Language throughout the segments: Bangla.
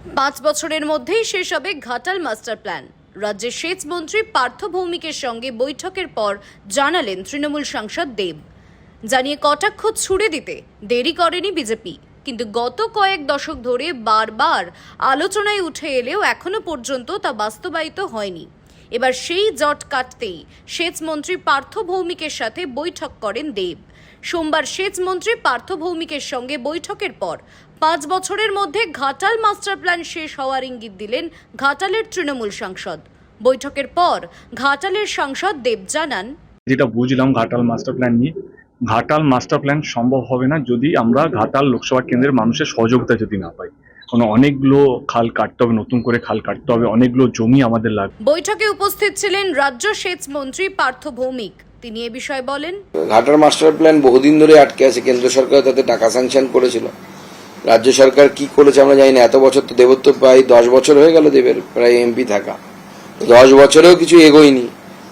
5 বছরের মধ্যেই শেষ হবে ঘাটাল মাস্টার প্ল্যান। রাজ্যের সেচ মন্ত্রী পার্থ ভৌমিকের সঙ্গে বৈঠকের পর জানালেন তৃণমূল সাংসদ দেব। জানিয়ে কটাক্ষ ছুড়ে দিতে দেরি করেনি বিজেপি, কিন্তু গত কয়েক দশক ধরে বারবার আলোচনায় উঠে এলেও এখনো পর্যন্ত তা বাস্তবায়িত হয়নি। এবার সেই জট কাটতেই সেচ মন্ত্রী পার্থ ভৌমিকের সাথে বৈঠক করেন দেব। সোমবার সেচ মন্ত্রী পার্থ ভৌমিকের সঙ্গে বৈঠকের পর 5 বছরের মধ্যে ঘাটাল মাস্টার প্ল্যান শেষ হওয়ার ইঙ্গিত দিলেন ঘাটালের তৃণমূল সাংসদ। বৈঠকের পর ঘাটালের সাংসদ দেব জানান, যেটা বুঝলাম ঘাটাল মাস্টার প্ল্যান নিয়ে, ঘাটাল মাস্টার প্ল্যান সম্ভব হবে না যদি আমরা ঘাটাল লোকসভা কেন্দ্রের মানুষের সহযোগিতা যদি না পাই। কারণ অনেকগুলো খাল কাটতে হবে, নতুন করে খাল কাটতে হবে, অনেকগুলো জমি আমাদের লাগবে। বৈঠকে উপস্থিত ছিলেন রাজ্য সেচ মন্ত্রী পার্থ ভৌমিক। তিনি এ বিষয়ে বলেন, ঘাটাল মাস্টার প্ল্যান বহুদিন ধরে আটকে আছে। কেন্দ্র সরকার তাতে টাকা স্যাংশন করেছিল, রাজ্য সরকার কি করেছে আমরা জানি না। এত বছর তো দেবত্ব প্রায় 10 বছর হয়ে গেল দেবের প্রায় এমপি থাকা, 10 বছরেও কিছু এগোয়নি।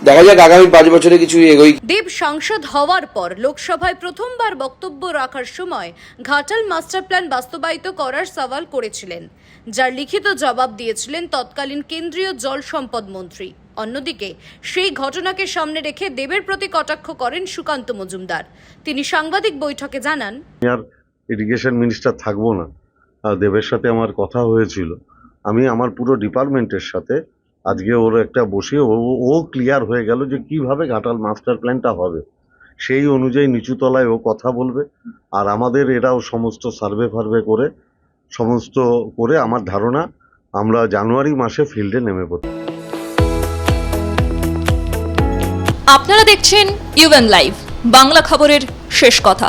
দেখা যাক আগামী 5 বছরে কিছু এগোই। দেব সাংসদ হওয়ার পর লোকসভায় প্রথমবার বক্তব্য রাখার সময় ঘাটাল মাস্টার প্ল্যান বাস্তবায়িত করার সওয়াল করেছিলেন, যার লিখিত জবাব দিয়েছিলেন তৎকালীন কেন্দ্রীয় জল সম্পদ মন্ত্রী। অন্যদিকে সেই ঘটনাকে সামনে রেখে দেবের প্রতি কটাক্ষ করেন সুকান্ত মজুমদার। তিনি সাংবাদিক বৈঠকে জানান, আর ইরিগেশন মিনিস্টার থাকবো না। দেবের সাথে আমার কথা হয়েছিল, আমি আমার পুরো ডিপার্টমেন্টের সাথে আজকে ওর একটা বসিয়ে ও ক্লিয়ার হয়ে গেল যে কিভাবে ঘাটাল মাস্টার প্ল্যানটা হবে। সেই অনুযায়ী নিচুতলায় ও কথা বলবে, আর আমাদের এরাও সমস্ত সার্ভে ফার্ভে করে সমস্ত করে আমার ধারণা আমরা জানুয়ারি মাসে ফিল্ডে নেমে পড়ব। আপনারা দেখছেন ইউএন লাইভ, বাংলা খবরের শেষ কথা।